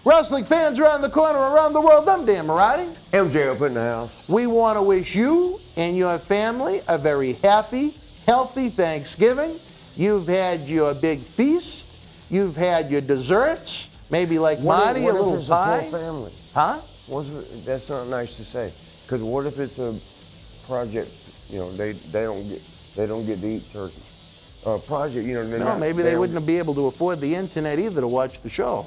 Wrestling fans around the corner, around the world, I'm Dan Marty. MJ up in the house. We want to wish you and your family a very happy, healthy Thanksgiving. You've had your big feast. You've had your desserts. Maybe like Marty, a little pie. What if it's a poor family? Huh? That's not nice to say. Because what if it's a project? You know, they don't get to eat turkey. Project, you know. No, maybe they wouldn't be able to afford the internet either to watch the show.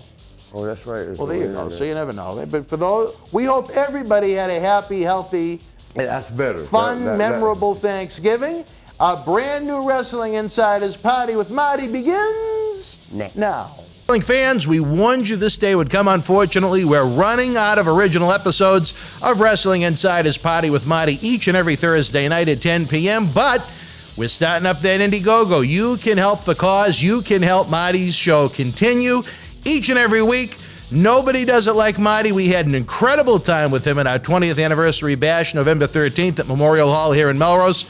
Oh, that's right. Well, there you go. So you never know. But for those, we hope everybody had a happy, healthy, that's better. Fun, memorable Thanksgiving. A brand new Wrestling Insiders party with Marty begins now. Wrestling fans, we warned you this day would come. Unfortunately, we're running out of original episodes of Wrestling Insiders Party with Marty each and every Thursday night at 10 p.m., but we're starting up that Indiegogo. You can help the cause. You can help Marty's show continue each and every week. Nobody does it like Marty. We had an incredible time with him at our 20th anniversary bash, November 13th at Memorial Hall here in Melrose.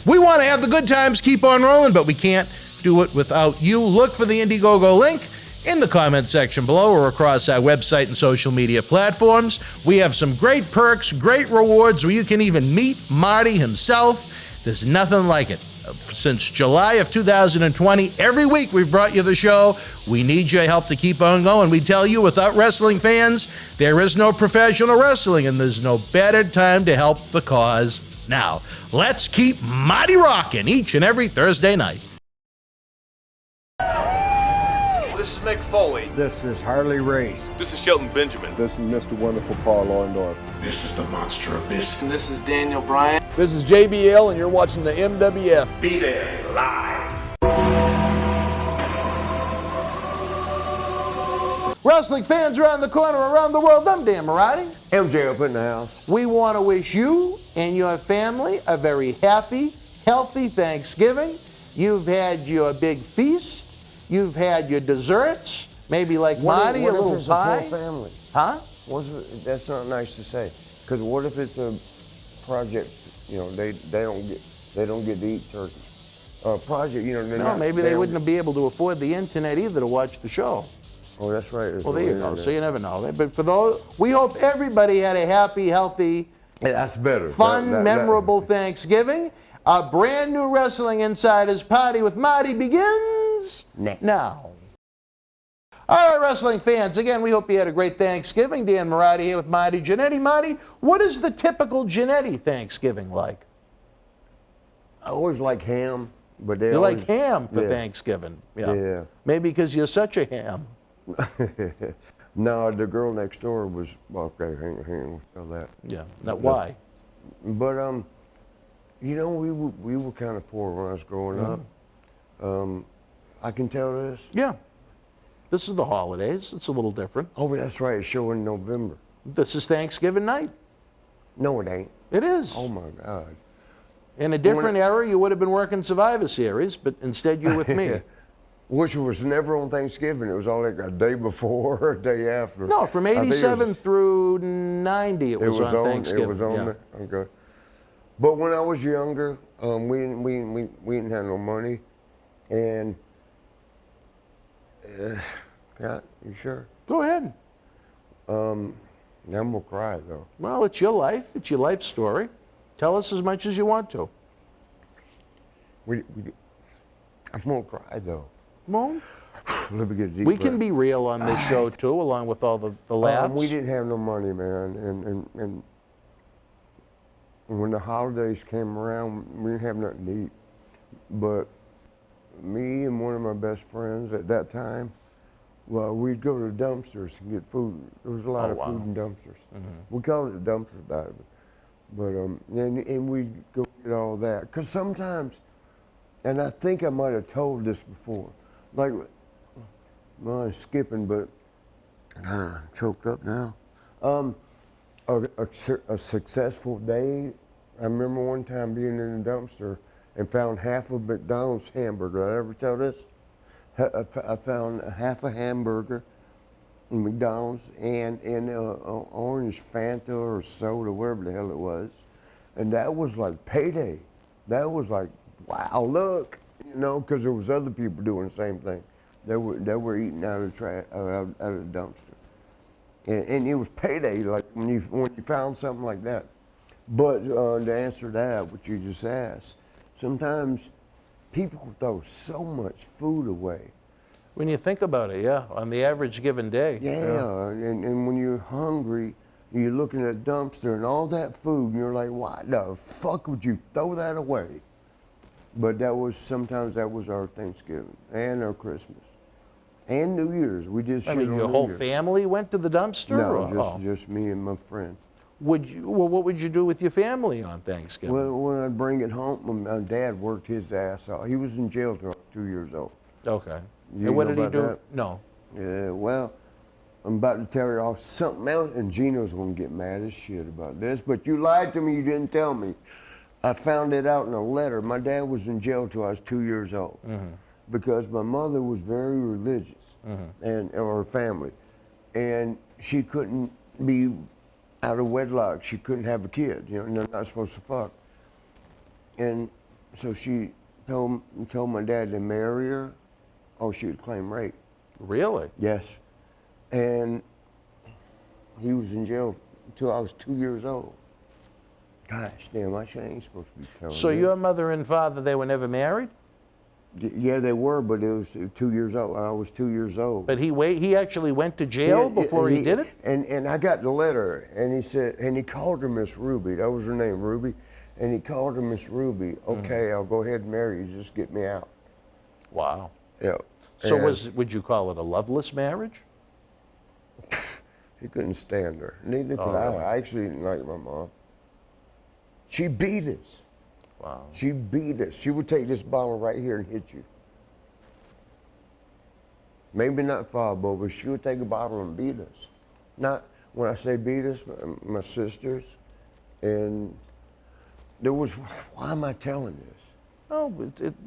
We want to have the good times keep on rolling, but we can't do it without you. Look for the Indiegogo link in the comment section below or across our website and social media platforms. We have some great perks, great rewards where you can even meet Marty himself. There's nothing like it. Since July of 2020, every week we've brought you the show. We need your help to keep on going. We tell you, without wrestling fans, there is no professional wrestling, and there's no better time to help the cause now. Let's keep Marty rocking each and every Thursday night. This is Mick Foley. This is Harley Race. This is Shelton Benjamin. This is Mr. Wonderful Paul Orndorff. This is the Monster Abyss. And this is Daniel Bryan. This is JBL, and you're watching the MWF. Be there live. Wrestling fans around the corner, around the world, I'm Dan Marty. MJ up in the house. We want to wish you and your family a very happy, healthy Thanksgiving. You've had your big feast. You've had your desserts. Maybe like Marty, a little pie. What if it's a poor family? Huh? That's not nice to say. Because what if it's a project? You know, they don't get to eat turkey. Project, you know. No, maybe they wouldn't be able to afford the internet either to watch the show. Oh, that's right. Well, there you go. So you never know. But for those, we hope everybody had a happy, healthy, that's better. Fun, memorable Thanksgiving. A brand new Wrestling Insiders party with Marty begins now. All right, wrestling fans, again, we hope you had a great Thanksgiving. Dan Marty here with Marty Jannetty. Marty, what is the typical Jannetty Thanksgiving like? I always like ham, but you like ham for Thanksgiving? Yeah. Maybe because you're such a ham. No, the girl next door was okay. Hang on, tell that. Yeah. Now, why? But you know, we were kind of poor when I was growing up. I can tell this. Yeah. This is the holidays. It's a little different. Oh, but that's right. It's showing in November. This is Thanksgiving night. No, it ain't. It is. Oh my God. In a different era, you would have been working Survivor Series, but instead you're with me. Which was never on Thanksgiving. It was all like a day before or a day after. No, from 87 through 90 it was on Thanksgiving. It was on there? Okay. But when I was younger, we didn't have no money. And, God, you sure? Go ahead. I'm going to cry, though. Well, it's your life. It's your life story. Tell us as much as you want to. I'm going to cry, though. Well, let me get a deep we breath. can be real on this show, too, along with all the laughs. We didn't have no money, man. And when the holidays came around, we didn't have nothing to eat. But me and one of my best friends at that time, well, we'd go to the dumpsters and get food. There was a lot of food in dumpsters. We called it dumpsters out of it. But, and we'd go get all that. Because sometimes, and I think I might have told this before, like, well, I'm skipping, but I'm choked up now. A successful day, I remember one time being in the dumpster and found half a McDonald's hamburger. Did I ever tell this? I found half a hamburger in McDonald's and orange Fanta or soda, wherever the hell it was. And that was like payday. That was like, wow, look, you know, because there was other people doing the same thing. They were eating out of the dumpster, and it was payday. Like when you found something like that. But to answer that, what you just asked, sometimes people throw so much food away. When you think about it, yeah, on the average given day. Yeah, and when you're hungry, you're looking at a dumpster and all that food, and you're like, why the fuck would you throw that away? But sometimes that was our Thanksgiving and our Christmas and New Year's. We did shit I mean, on your New whole Year's. family went to the dumpster? No, just me and my friend. What would you do with your family on Thanksgiving? Well, when I'd bring it home, my dad worked his ass off. He was in jail till I was 2 years old. Okay. You And what know did he about do? that? No. Yeah, well, I'm about to tell you all something else, and Gino's gonna get mad as shit about this, but you lied to me, you didn't tell me. I found it out in a letter. My dad was in jail till I was 2 years old because my mother was very religious and or family, and she couldn't be out of wedlock. She couldn't have a kid. You know, they're not supposed to fuck. And so she told my dad to marry her, or she would claim rape. Really? Yes. And he was in jail until I was 2 years old. Gosh damn, I ain't supposed to be telling So you. your mother and father, they were never married? Yeah, they were, but it was 2 years old. I was 2 years old. But he actually went to jail before he did it? And I got the letter, and he said, and he called her Miss Ruby. That was her name, Ruby. And he called her Miss Ruby. Okay, I'll go ahead and marry you. Just get me out. Wow. Yeah. So And would you call it a loveless marriage? he couldn't stand her. Neither could I. I actually didn't like my mom. She beat us. Wow. She beat us. She would take this bottle right here and hit you. Maybe not fireball, but she would take a bottle and beat us. Not, when I say beat us, my sisters. And there was, why am I telling this? Oh,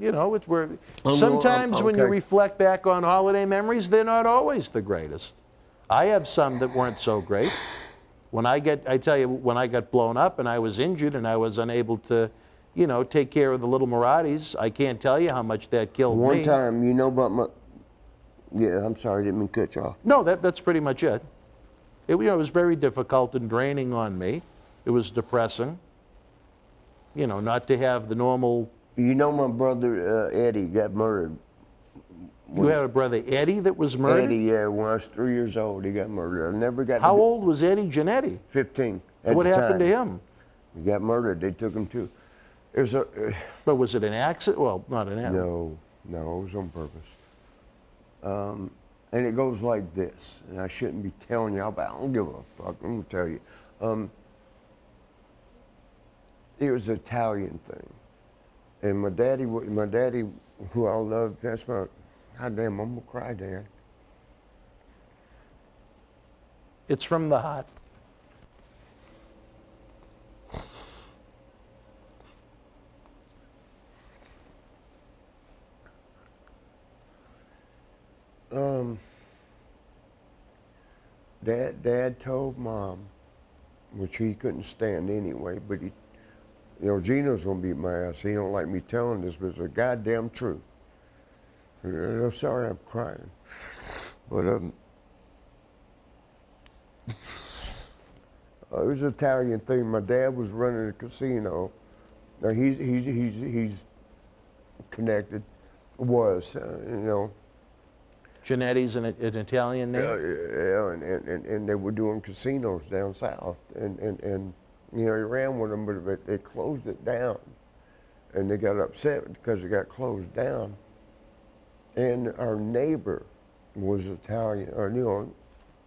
it's where no, sometimes when you okay. reflect back on holiday memories, they're not always the greatest. I have some that weren't so great. I tell you, when I got blown up and I was injured and I was unable to, take care of the little Maraudis, I can't tell you how much that killed me. One time, you know about my, yeah, I'm sorry, I didn't mean to cut you off. No, that's pretty much it. It was very difficult and draining on me. It was depressing, not to have the normal. You know my brother Eddie got murdered. You had a brother Eddie that was murdered? Eddie, yeah, when I was 3 years old, he got murdered. I never got How old was Eddie Jannetty? 15 at What the happened to time. him? He got murdered. They took him to. It was a. But was it an accident? Well, not an accident. No, it was on purpose. And it goes like this, and I shouldn't be telling y'all, but I don't give a fuck. I'm gonna tell you. It was an Italian thing, and my daddy, who I loved, that's my. Goddamn, I'm gonna cry, Dan. It's from the heart. Dad told Mom, which he couldn't stand anyway, but he, Gino's gonna beat my ass. He don't like me telling this, but it's the goddamn truth. I'm sorry I'm crying, but it was an Italian thing. My dad was running a casino. Now he's connected, Jannetty's an Italian name? Yeah, and they were doing casinos down south, and he ran with them, but they closed it down, and they got upset because it got closed down. And our neighbor was Italian, or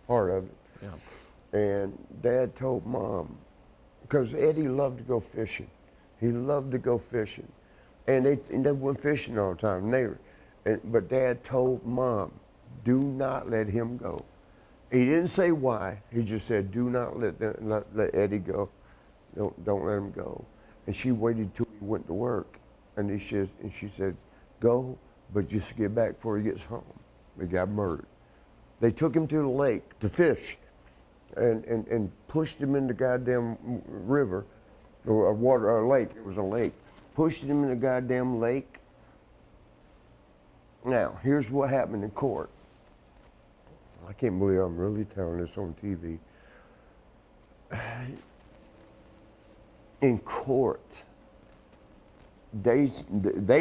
part of it. Yeah. And Dad told Mom, because Eddie loved to go fishing. He loved to go fishing, and they went fishing all the time. But Dad told Mom, do not let him go. He didn't say why. He just said, do not let Eddie go. Don't let him go. And she waited till he went to work, and she said, go, but just get back before he gets home. He got murdered. They took him to the lake to and pushed him in the goddamn river, or a lake. It was a lake. Pushed him in the goddamn lake. Now, here's what happened in court. I can't believe I'm really telling this on TV. In court, they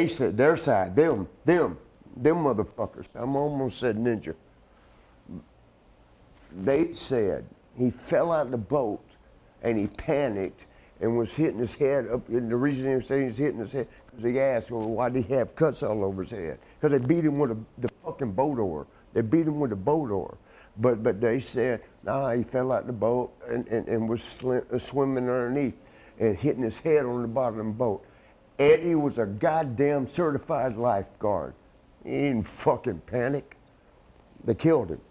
said their side, them motherfuckers. I'm almost said ninja. They said he fell out of the boat and he panicked and was hitting his head up. And the reason they were saying he's hitting his head because they asked, well, why did he have cuts all over his head? Because they beat him with the fucking boat oar. They beat him with the boat oar. But they said, nah, he fell out the boat and was swimming underneath and hitting his head on the bottom of the boat. Eddie was a goddamn certified lifeguard. He didn't fucking panic. They killed him.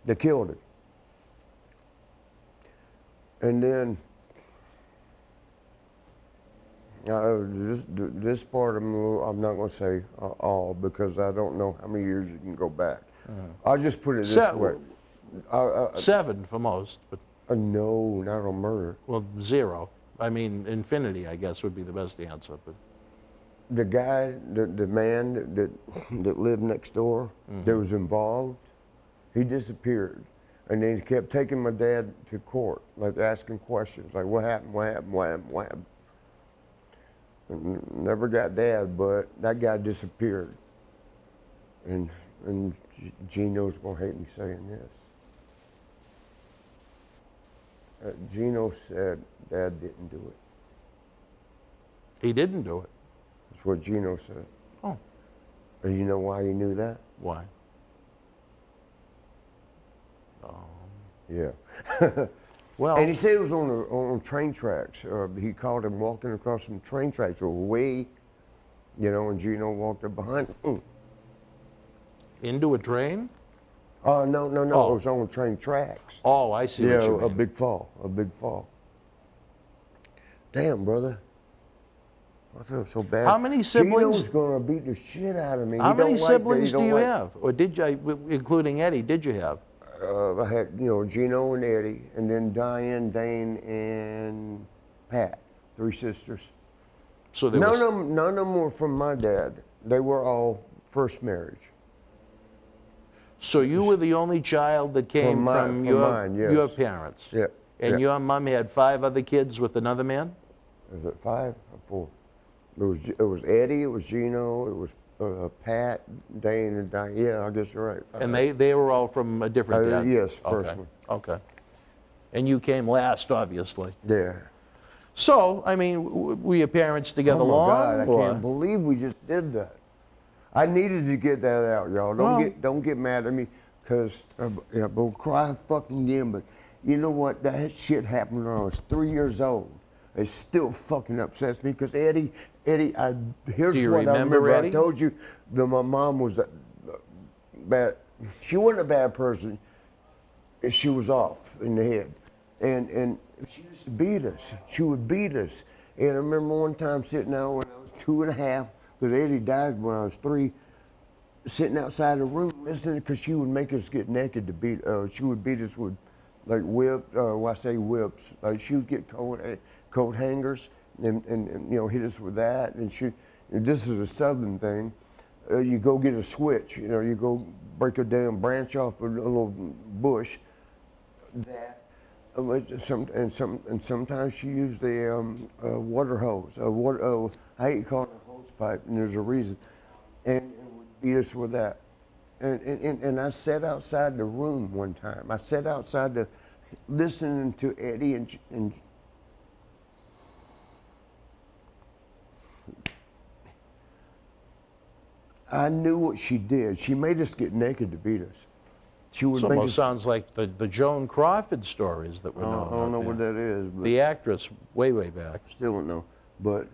They killed him. And then, this part I'm not going to say all because I don't know how many years you can go back. I'll just put it this way. 7 for most, but no, not on murder. well, 0. I mean, infinity, I guess, would be the best answer. But The guy, the man that lived next door, that was involved, he disappeared. And they kept taking my dad to court, like asking questions, like what happened, what happened, what happened, what happened. And never got dad, but that guy disappeared. And Gino's gonna hate me saying this. Gino said Dad didn't do it. he didn't do it. That's what Gino said. Oh, And you know why he knew that? why? Yeah. Well, And he said it was on train tracks. He caught him walking across some train tracks away, and Gino walked up behind him. into a train? No, Oh. it was on train tracks. Oh, I see Yeah, what you mean. a big fall. Damn, brother. I feel so bad. How many siblings- Gino's gonna beat the shit out of me. How He don't many like that. He siblings do don't you like- have? Or did you, including Eddie, did you have? I had, Gino and Eddie, and then Diane, Dane, and Pat, 3 sisters. So there None was, of them were from my dad. They were all first marriage. so you were the only child that came from mine, yes. your parents? Yeah. And yeah. your mom had 5 other kids with another man? Was it 5 or 4? It was Eddie, it was Gino, it was Pat, Dane, and Diane. Yeah, I guess you're right. 5. And they were all from a different dad? Yes, first Okay. one. Okay. And you came last, obviously. Yeah. So, I mean, were your parents together Oh my long? God, I or- can't believe we just did that. I needed to get that out, y'all. Don't get mad at me, cause I'll cry fucking again. But you know what? That shit happened when I was 3 years old. It still fucking upsets me, cause Eddie. Here's Do you what I remember remember. Eddie? I told you that my mom was bad. She wasn't a bad person. She was off in the head, and she used to beat us. She would beat us. And I remember one time sitting out when I was 2 and a half, because Eddie died when I was 3, sitting outside the room listening, because she would make us get naked to beat. She would beat us with like whips. I say whips. Like she would get coat hangers and hit us with that. And this is a Southern thing. You go get a switch. You go break a damn branch off a little bush. That. And sometimes she used the water hose. I hate calling it a hose pipe, and there's a reason. And would beat us with that. And I sat outside the room one time. I sat outside listening to Eddie and I knew what she did. She made us get naked to beat us. She would It make almost us. sounds like the Joan Crawford stories that were I known. don't know out what there. that is, but The actress, way back. still don't know. But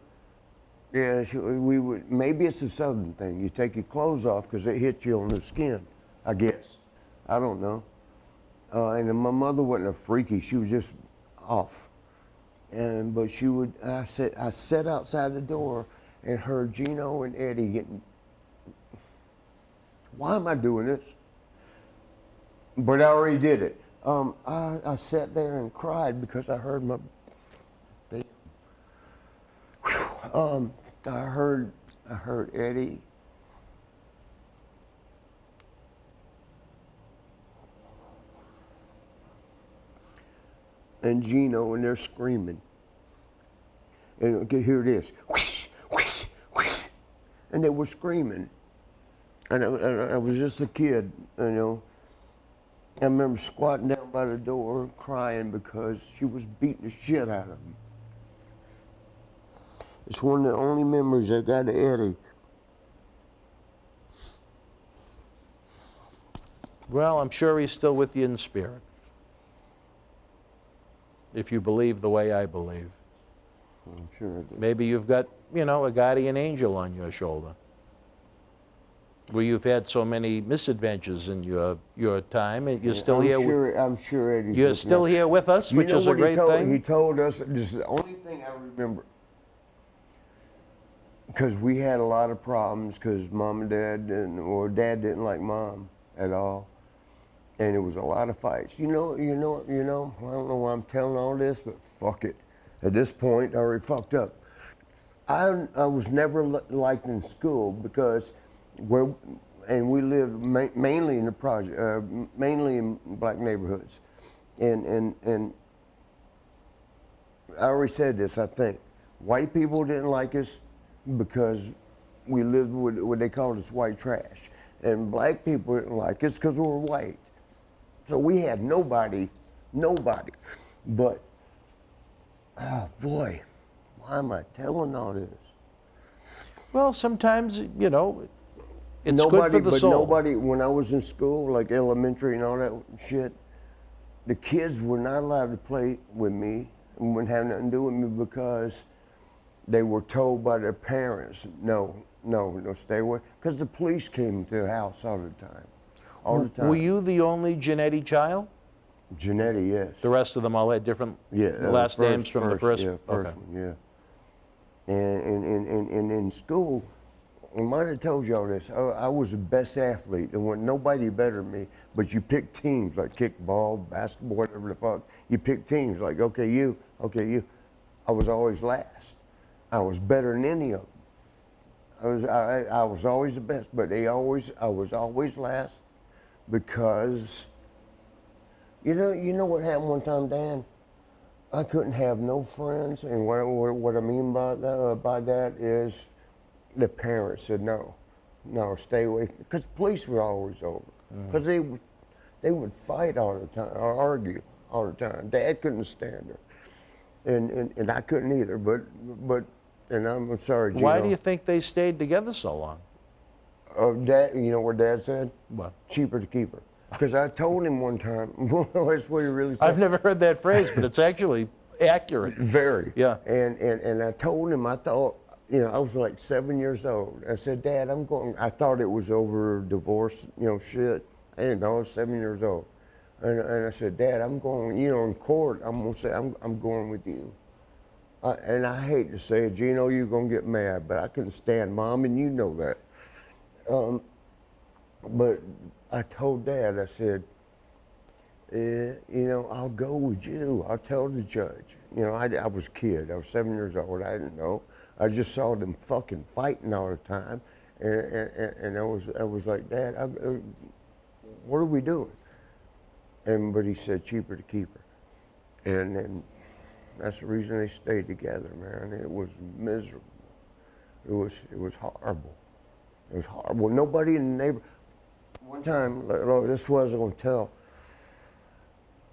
yeah, we would. Maybe it's a Southern thing. You take your clothes off because it hits you on the skin. I guess. I don't know. And then my mother wasn't a freaky. She was just off. But she would. I sat outside the door and heard Gino and Eddie getting. Why am I doing this? But I already did it. I sat there and cried because I heard my. I heard Eddie and Gino, and they're screaming. And you could hear this, whoosh, whoosh, whoosh, and they were screaming. And I was just a kid, you know. I remember squatting down by the door crying because she was beating the shit out of me. It's one of the only memories I got of Eddie. Well, I'm sure he's still with you in spirit. If you believe the way I believe. I'm sure I do. Maybe you've got, you know, a guardian angel on your shoulder. Where you've had so many misadventures in your time, and you're still here. I'm sure Eddie's You're with still me. here with us, You which know is a what great thing. He told us, this is the only thing I remember. Because we had a lot of problems because mom and dad or dad didn't like mom at all. And it was a lot of fights. You know, I don't know why I'm telling all this, but fuck it. At this point, I already fucked up. I was never liked in school because we lived mainly in the project, mainly in black neighborhoods. And I already said this, I think. White people didn't like us because we lived with what they called us white trash. And black people didn't like us because we were white. So we had nobody. But, oh boy, why am I telling all this? Well, sometimes, you know, it's good for the soul. But nobody, when I was in school, like elementary and all that shit, the kids were not allowed to play with me and wouldn't have nothing to do with me because they were told by their parents, no, stay away. Because the police came to the house all the time. Were you the only Jannetty child? Jannetty, yes. The rest of them all had different last names from the first? Yeah, first one, yeah. And in school, I might have told y'all this, I was the best athlete. There wasn't nobody better than me, but you pick teams like kickball, basketball, whatever the fuck. You pick teams like, okay, you. I was always last. I was better than any of them. I was always the best, but I was always last because, you know what happened one time, Dan? I couldn't have no friends, and what I mean by that is the parents said no, stay away, because police were always over, because they would fight all the time or argue all the time. Dad couldn't stand her, and I couldn't either. But and I'm sorry, Gino. Why do you think they stayed together so long? Dad, you know what Dad said? What? Cheaper to keep her. Because I told him one time, that's what he really said. I've never heard that phrase, but it's actually accurate. Very. Yeah. And I told him, I thought, I was like 7 years old. I said, Dad, I thought it was over divorce, shit. I didn't know, I was 7 years old. And I said, Dad, I'm going, in court, I'm going to say, I'm going with you. And I hate to say it, Gino, you're going to get mad, but I couldn't stand Mom, and you know that. But I told Dad, I said, I'll go with you. I'll tell the judge. I was a kid. I was 7 years old. I didn't know. I just saw them fucking fighting all the time. And I was like, Dad, what are we doing? But he said, cheaper to keep her. And that's the reason they stayed together, man. It was miserable. It was horrible. It was horrible. Nobody in the neighborhood. One time, this was going to tell.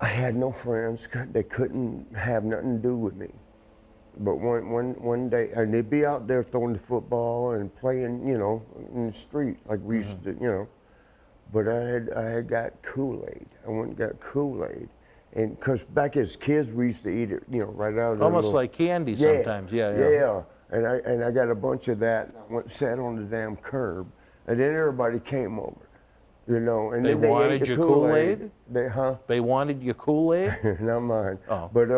I had no friends. They couldn't have nothing to do with me. But one day, and they'd be out there throwing the football and playing, in the street like we used to, But I had got Kool-Aid. I went and got Kool-Aid. And because back as kids, we used to eat it, right out of the almost like candy sometimes. Yeah. And I got a bunch of that. And I went and sat on the damn curb, and then everybody came over, And They then they wanted ate the your Kool-Aid. Kool-Aid? They wanted your Kool-Aid? Not mine. Oh. But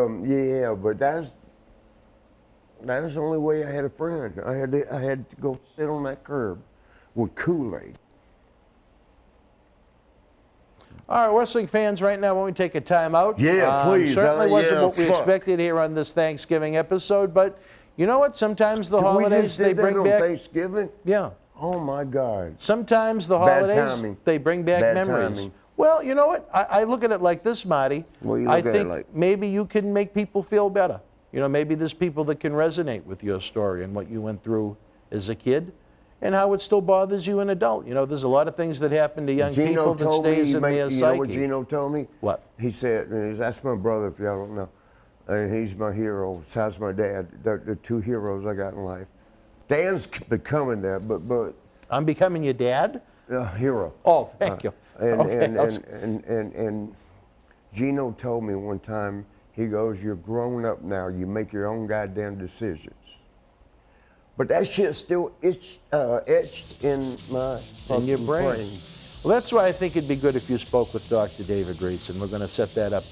but that was the only way I had a friend. I had to go sit on that curb with Kool-Aid. All right, wrestling fans, right now, when we take a timeout. Yeah, please. Certainly wasn't what we fuck. expected here on this Thanksgiving episode, but you know what? Sometimes the holidays, they bring on back... Thanksgiving? Yeah. Oh, my God. Sometimes the Bad holidays, timing. they bring back Bad memories. timing. Well, you know what? I look at it like this, Marty. Well, you I look at it think like- maybe you can make people feel better. You know, maybe there's people that can resonate with your story and what you went through as a kid and how it still bothers you an adult. You know, there's a lot of things that happen to young people that stays in their psyche. You know what Gino told me? What? He said, and that's my brother, if y'all don't know. And he's my hero, besides my dad. They're the two heroes I got in life. Dan's becoming that, but I'm becoming your dad? hero. Oh, thank you. And Gino told me one time, he goes, "You're grown up now. You make your own goddamn decisions." But that shit's still etched in my In your fucking brain. Well, that's why I think it'd be good if you spoke with Dr. David Reese, and we're going to set that up.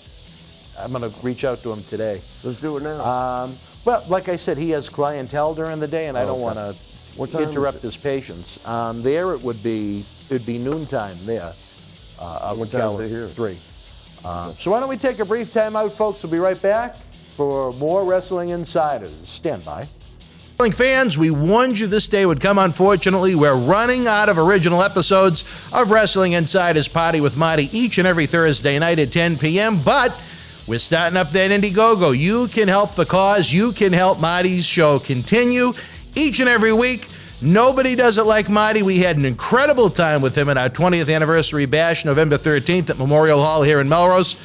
I'm going to reach out to him today. Let's do it now. Well, like I said, he has clientele during the day, and I don't want What to time interrupt is it? his patients. There it'd be noontime there. What time is it here? 3. So why don't we take a brief time out, folks? We'll be right back for more Wrestling Insiders. Stand by. Wrestling fans, we warned you this day would come. Unfortunately, we're running out of original episodes of Wrestling Insiders Party with Marty each and every Thursday night at 10 p.m., but we're starting up that Indiegogo. You can help the cause. You can help Marty's show continue each and every week. Nobody does it like Marty. We had an incredible time with him at our 20th anniversary bash, November 13th at Memorial Hall here in Melrose.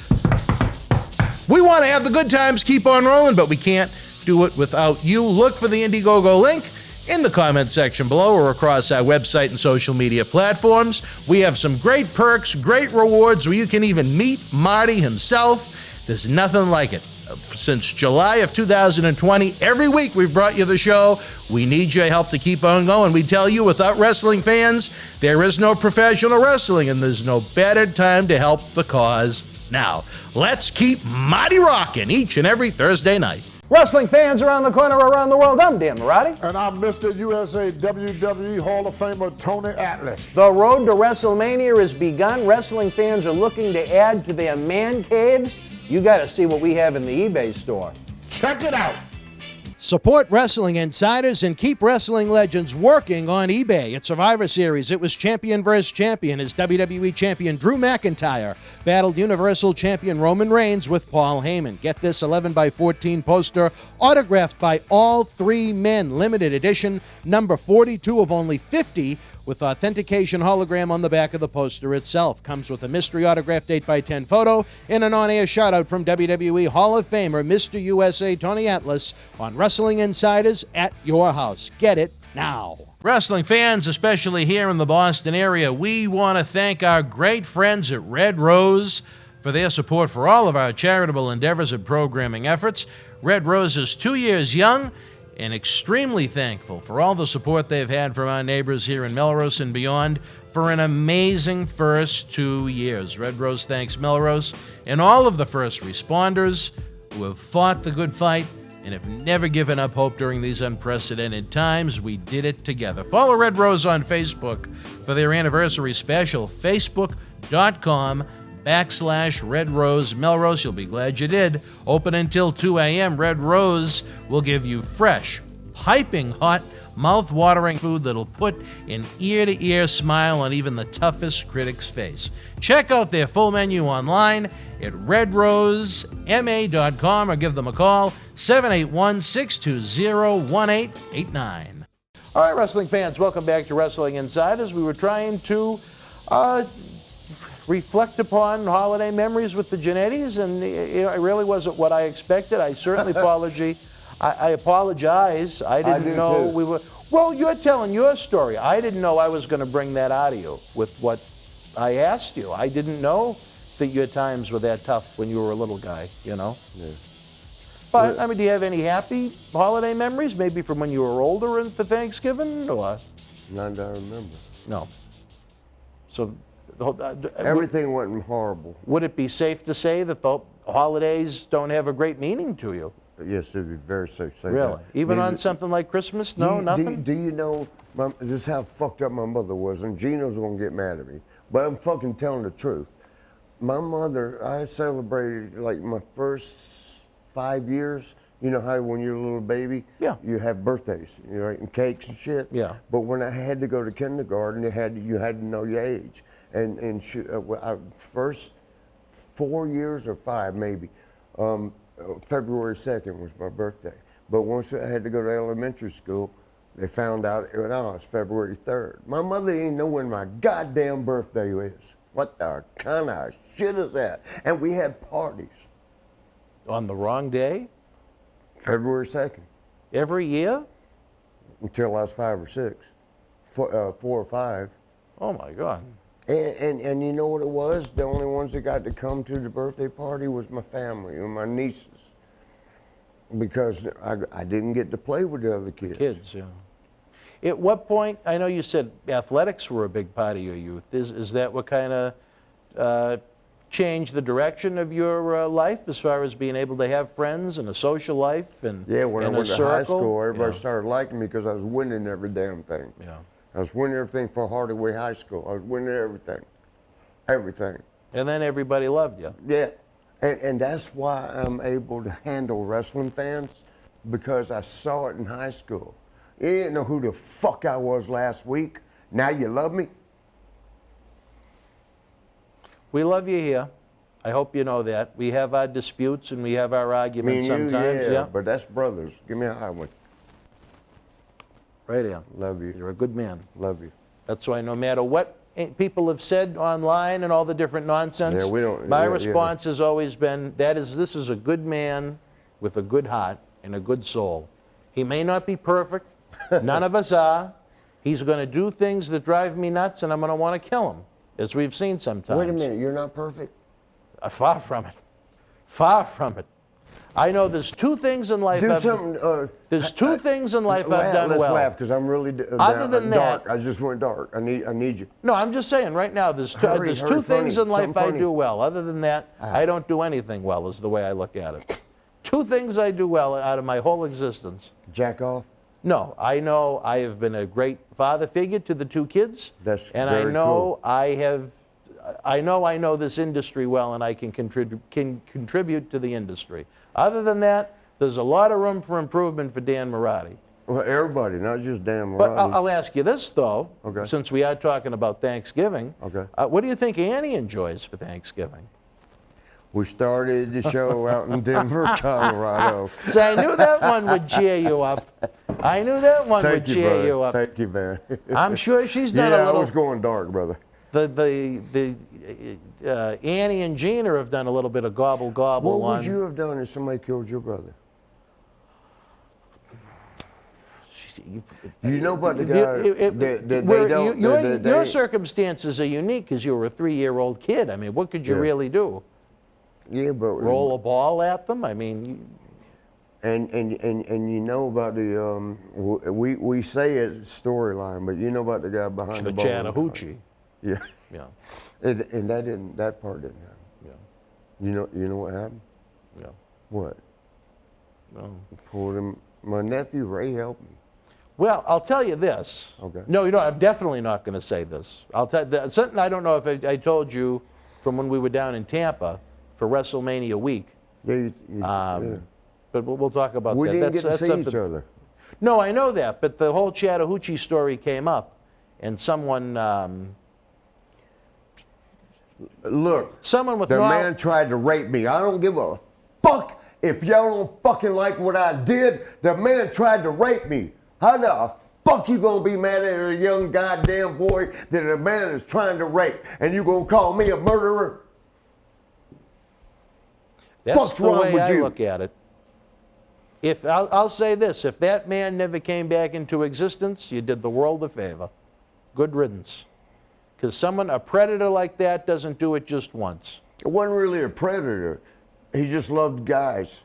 We want to have the good times keep on rolling, but we can't do it without you. Look for the Indiegogo link in the comment section below or across our website and social media platforms. We have some great perks, great rewards where you can even meet Marty himself. There's nothing like it. Since July of 2020, every week we've brought you the show. We need your help to keep on going. We tell you, without wrestling fans, there is no professional wrestling, and there's no better time to help the cause now. Let's keep Marty rocking each and every Thursday night. Wrestling fans around the corner, around the world, I'm Dan Marati. And I'm Mr. USA WWE Hall of Famer Tony Atlas. The road to WrestleMania has begun. Wrestling fans are looking to add to their man caves. You got to see what we have in the eBay store. Check it out. Support Wrestling Insiders and keep wrestling legends working on eBay. At Survivor Series, it was champion versus champion as WWE champion Drew McIntyre battled Universal champion Roman Reigns with Paul Heyman. Get this 11x14 poster autographed by all 3 men. Limited edition, number 42 of only 50, with authentication hologram on the back of the poster itself. Comes with a mystery autographed 8x10 photo and an on-air shout-out from WWE Hall of Famer Mr. USA Tony Atlas on Wrestling Insiders at your house. Get it now. Wrestling fans, especially here in the Boston area, we want to thank our great friends at Red Rose for their support for all of our charitable endeavors and programming efforts. Red Rose is 2 years young and extremely thankful for all the support they've had from our neighbors here in Melrose and beyond for an amazing first 2 years. Red Rose thanks Melrose and all of the first responders who have fought the good fight and have never given up hope during these unprecedented times. We did it together. Follow Red Rose on Facebook for their anniversary special, facebook.com/Red Rose Melrose. You'll be glad you did. Open until 2 a.m. Red Rose will give you fresh, piping hot, mouth-watering food that'll put an ear-to-ear smile on even the toughest critic's face. Check out their full menu online at redrosema.com or give them a call, 781-620-1889. All right, wrestling fans, welcome back to Wrestling Insiders. We were trying to reflect upon holiday memories with the Jannettys, and it really wasn't what I expected. I certainly I apologize. I didn't know we were. Well, you're telling your story. I didn't know I was going to bring that out of you with what I asked you. I didn't know that your times were that tough when you were a little guy, you know? Yeah. But, I mean, do you have any happy holiday memories, maybe from when you were older and for Thanksgiving, or? None that I remember. No. So, Everything wasn't horrible. would it be safe to say that the holidays don't have a great meaning to you? Yes, it'd be very safe to say Really? that. Even on something like Christmas? No, nothing? Do you know, this is how fucked up my mother was, and Gino's gonna get mad at me, but I'm fucking telling the truth. My mother, I celebrated like my first 5 years. You know how when you're a little baby, Yeah. you have birthdays, and cakes and shit. Yeah. But when I had to go to kindergarten, you had to know your age, And first 4 years or 5 maybe, February 2nd was my birthday. But once I had to go to elementary school, they found out it's February 3rd. My mother didn't know when my goddamn birthday is. What the kind of shit is that? And we had parties. On the wrong day? February 2nd. Every year? Until I was 5 or 6. 4 or 5. Oh my God. And you know what it was? The only ones that got to come to the birthday party was my family and my nieces. Because I didn't get to play with the other kids. Kids, yeah. At what point, I know you said athletics were a big part of your youth. Is that what kind of changed the direction of your life as far as being able to have friends and a social life and yeah, when and I went a to circle? high school, everybody Yeah. started liking me because I was winning every damn thing. Yeah. I was winning everything for Hardaway High School. I was winning everything. Everything. And then everybody loved you. Yeah. And that's why I'm able to handle wrestling fans, because I saw it in high school. You didn't know who the fuck I was last week. Now you love me? We love you here. I hope you know that. We have our disputes and we have our Me arguments and you, sometimes. yeah, but that's brothers. Give me a high one. Right here. Love you. You're a good man. Love you. That's why no matter what people have said online and all the different nonsense, Yeah, we don't- my yeah, response has always been, this is a good man with a good heart and a good soul. He may not be perfect. None of us are. He's going to do things that drive me nuts, and I'm going to want to kill him, as we've seen sometimes. Wait a minute, you're not perfect? Far from it. Far from it. I know there's two things in life. Do something. There's two things in life I've done let's well. laugh, because I'm really Other than dark. that- I just went dark. I need you. No, I'm just saying right now there's Hurry, two things funny, in life something I funny. do well. Other than that, I don't do anything well, is the way I look at it. Two things I do well out of my whole existence. Jack off? No, I know I have been a great father figure to the two kids. That's and very I know cool. I know this industry well, and I can contribute to the industry. Other than that, there's a lot of room for improvement for Dan Marati. Well, everybody, not just Dan But Marati. I'll ask you this, though, Okay. since we are talking about Thanksgiving. Okay. What do you think Annie enjoys for Thanksgiving? We started the show out in Denver, Colorado. So I knew that one would cheer you up. I knew that one would Thank you, cheer brother. you up. Thank you, man. I'm sure she's done Yeah, a I little. was going dark, brother. Annie and Gina have done a little bit of gobble gobble What on. would you have done if somebody killed your brother? You know about the guy Your circumstances are unique because you were a 3-year-old kid. I mean, what could you Yeah. really do? Yeah, but Roll a ball at them? I mean, and you know about the we say it's storyline, but you know about the guy behind the the ball. Chattahoochee. Yeah, Yeah, and that part didn't happen. yeah, You know what happened? yeah. What? No. Pulled him. My nephew Ray helped me. Well, I'll tell you this. Okay. No, I'm definitely not going to say this. I'll tell you something. I don't know if I told you from when we were down in Tampa for WrestleMania week. Yeah, But we'll talk about we that. didn't get to That's see something. each other. No, I know that, but the whole Chattahoochee story came up, and someone Look, with the man tried to rape me. I don't give a fuck if y'all don't fucking like what I did. The man tried to rape me. How the fuck you gonna be mad at a young goddamn boy that a man is trying to rape, and you gonna call me a murderer? That's Fuck's the wrong way with I you? look at it. If I'll say this, if that man never came back into existence, you did the world a favor. Good riddance. Because a predator like that doesn't do it just once. It wasn't really a predator. He just loved guys.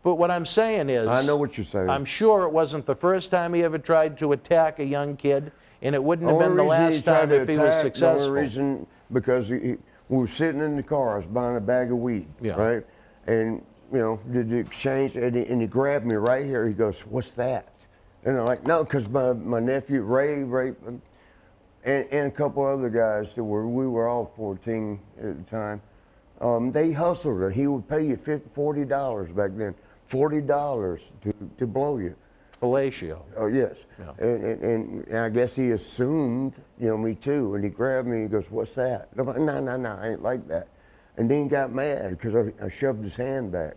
But what I'm saying is, I know what you're saying. I'm sure it wasn't the first time he ever tried to attack a young kid, and it wouldn't have been the last time if he was successful. The only reason, because we were sitting in the car, I was buying a bag of weed, Yeah. right? And, did the exchange, and he grabbed me right here. He goes, "What's that?" And I'm like, "No, because my nephew, Ray, and a couple other guys we were all 14 at the time, they hustled her. He would pay you $40 back then, $40 to blow you. Fellatio. Oh, yes. Yeah. And I guess he assumed, me too. And he grabbed me and he goes, "What's that?" And I'm like, no, I ain't like that. And then he got mad because I shoved his hand back.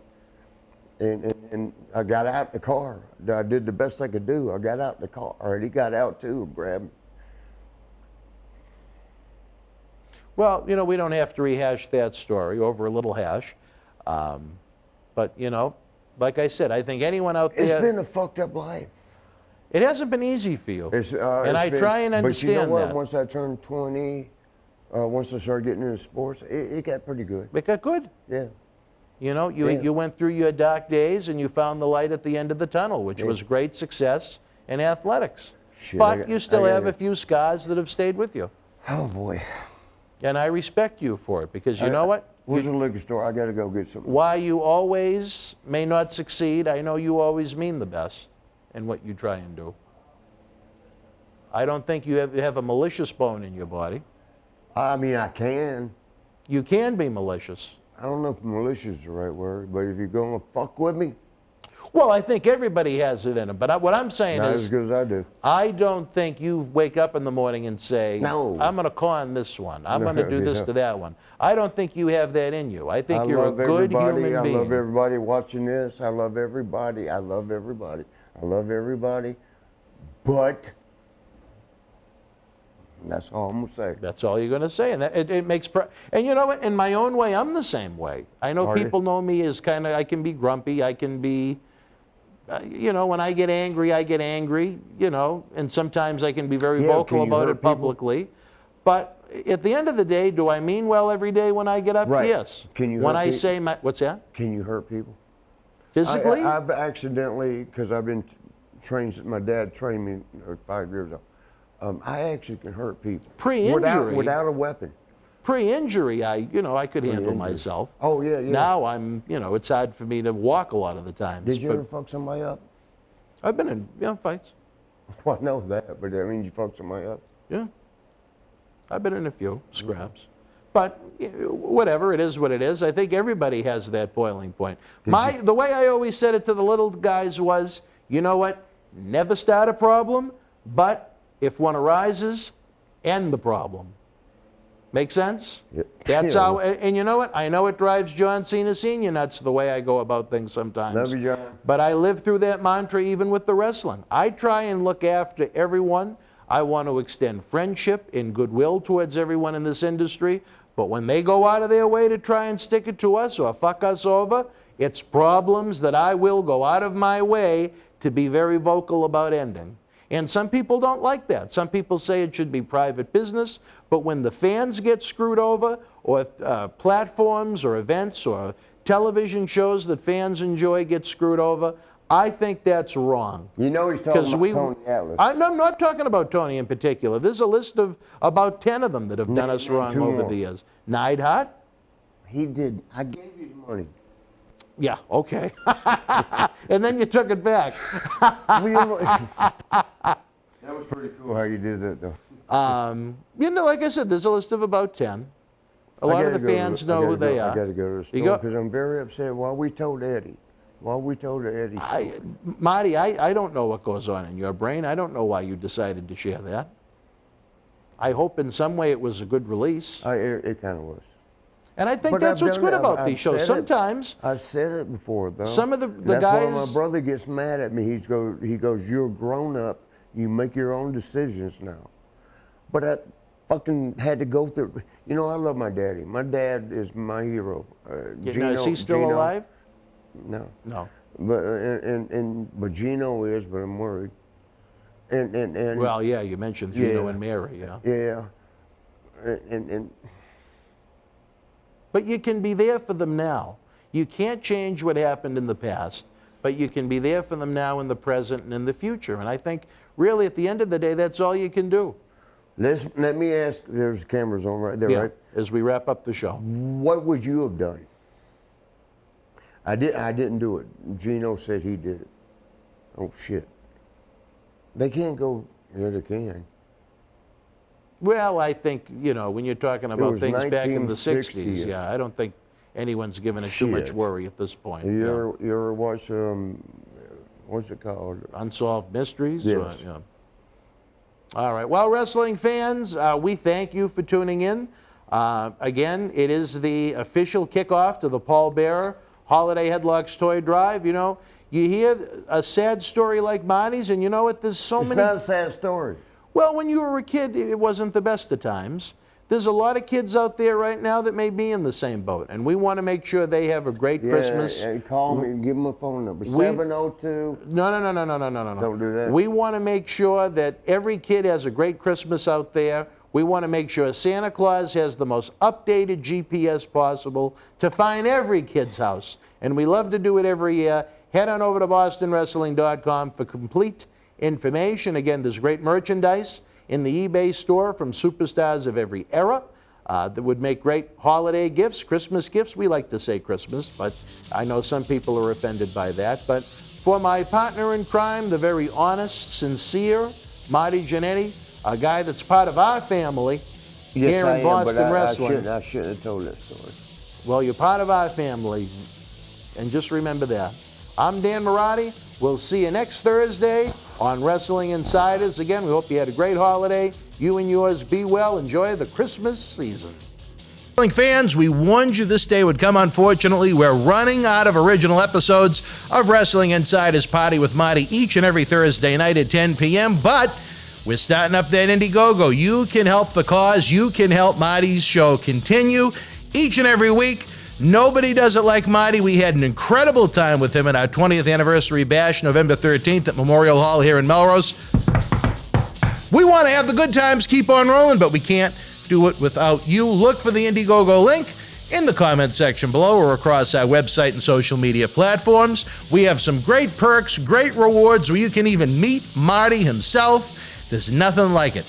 And I got out the car. I did the best I could do. I got out the car. And he got out too and grabbed me. Well, we don't have to rehash that story over a little hash. But, like I said, I think anyone out there... It's been a fucked up life. It hasn't been easy for you. And I try and understand that. But you know what? that. Once I turned 20, once I started getting into sports, it got pretty good. It got good. Yeah. You went through your dark days and you found the light at the end of the tunnel, which was great success in athletics. Shit, but you still have a few scars that have stayed with you. Oh, boy. And I respect you for it, because you know what? Where's the liquor store? I got to go get something. While you always may not succeed, I know you always mean the best in what you try and do. I don't think you have a malicious bone in your body. I mean, I can. You can be malicious. I don't know if malicious is the right word, but if you're going to fuck with me. Well, I think everybody has it in them. But what I'm saying Not is, as good as I do. I don't think you wake up in the morning and say, No. I'm going to con this one. I'm going to do this to that one. I don't think you have that in you. I think you're a good human being. I love everybody watching this. I love everybody. I love everybody. I love everybody. But that's all I'm going to say. That's all you're going to say. And it makes... And you know what? In my own way, I'm the same way. I know people know me as kind of... I can be grumpy. I can be... when I get angry, and sometimes I can be very vocal about it publicly. But at the end of the day, do I mean well every day when I get up? Right. Yes. Can you when hurt I people? say what's that? Can you hurt people? Physically? I've accidentally, because I've been trained, my dad trained me 5 years ago. I actually can hurt people. Pre-injury? Without a weapon. Pre-injury, I could handle myself. Oh, yeah. Now it's hard for me to walk a lot of the times. Did you ever fuck somebody up? I've been in fights. Well, I know that, but I mean, you fucked somebody up? Yeah. I've been in a few scraps. But whatever, it is what it is. I think everybody has that boiling point. The way I always said it to the little guys was, you know what? Never start a problem, but if one arises, end the problem. Make sense? Yep. That's how, and you know what? I know it drives John Cena Sr. nuts the way I go about things sometimes. Love you, John. But I live through that mantra even with the wrestling. I try and look after everyone. I want to extend friendship and goodwill towards everyone in this industry. But when they go out of their way to try and stick it to us or fuck us over, it's problems that I will go out of my way to be very vocal about ending. And some people don't like that. Some people say it should be private business, but when the fans get screwed over, or platforms or events or television shows that fans enjoy get screwed over, I think that's wrong. You know he's talking about Tony Atlas. I'm not talking about Tony in particular. There's a list of about 10 of them that have done us wrong over the years. Neidhart? He did. I gave you the money. Yeah, okay. And then you took it back. That was pretty cool how you did that, though. Like I said, there's a list of about 10. A lot of the fans know who they are. I got to go to the store because I'm very upset. We told Eddie story. Marty, I don't know what goes on in your brain. I don't know why you decided to share that. I hope in some way it was a good release. It kind of was. And I think that's what's good about these shows. Sometimes I've said it before, though. Some of the that's guys. That's why my brother gets mad at me. He goes, "You're grown up. You make your own decisions now." But I fucking had to go through. I love my daddy. My dad is my hero. Gino, is he still alive? No. No. But Gino is. But I'm worried. And well, yeah, you mentioned Gino and Mary, yeah. Yeah. And but you can be there for them now. You can't change what happened in the past, but you can be there for them now in the present and in the future. And I think, really, at the end of the day, that's all you can do. Let me ask, there's cameras on right there, right? As we wrap up the show. What would you have done? I didn't do it. Gino said he did it. Oh, shit. They can't go, yeah, they can. Well, I think, when you're talking about things back in the 1960s. 60s, I don't think anyone's giving it too much worry at this point. You ever watch what's it called? Unsolved Mysteries? Yes. Yeah. All right. Well, wrestling fans, we thank you for tuning in. Again, it is the official kickoff to the Paul Bearer Holiday Headlocks Toy Drive. You know, you hear a sad story like Marty's, and you know what? There's so many. It's not a sad story. Well, when you were a kid, it wasn't the best of times. There's a lot of kids out there right now that may be in the same boat, and we want to make sure they have a great Christmas. And call me and give them a phone number, 702. No. Don't do that. We want to make sure that every kid has a great Christmas out there. We want to make sure Santa Claus has the most updated GPS possible to find every kid's house. And we love to do it every year. Head on over to bostonwrestling.com for complete information. Again, there's great merchandise in the eBay store from superstars of every era that would make great holiday gifts, Christmas gifts. We like to say Christmas, but I know some people are offended by that. But for my partner in crime, the very honest, sincere Marty Jannetty, a guy that's part of our family here in Boston Wrestling. I shouldn't have told that story. Well, you're part of our family, and just remember that. I'm Dan Marotti. We'll see you next Thursday on Wrestling Insiders. Again, we hope you had a great holiday. You and yours be well. Enjoy the Christmas season. Wrestling fans, we warned you this day would come. Unfortunately, we're running out of original episodes of Wrestling Insiders Party with Marty each and every Thursday night at 10 p.m., but we're starting up that Indiegogo. You can help the cause. You can help Marty's show continue each and every week. Nobody does it like Marty. We had an incredible time with him at our 20th anniversary bash, November 13th at Memorial Hall here in Melrose. We want to have the good times keep on rolling, but we can't do it without you. Look for the Indiegogo link in the comment section below or across our website and social media platforms. We have some great perks, great rewards where you can even meet Marty himself. There's nothing like it.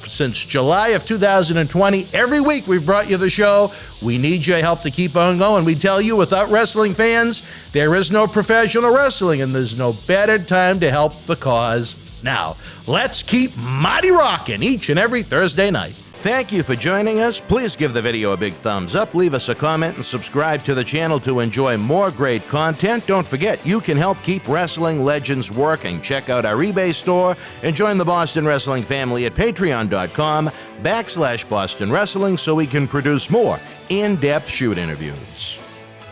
Since July of 2020, every week we've brought you the show. We need your help to keep on going. We tell you, without wrestling fans, there is no professional wrestling, and there's no better time to help the cause now. Let's keep Marty rocking each and every Thursday night. Thank you for joining us. Please give the video a big thumbs up, leave us a comment, and subscribe to the channel to enjoy more great content. Don't forget, you can help keep wrestling legends working. Check out our eBay store and join the Boston Wrestling family at patreon.com/Boston Wrestling so we can produce more in-depth shoot interviews.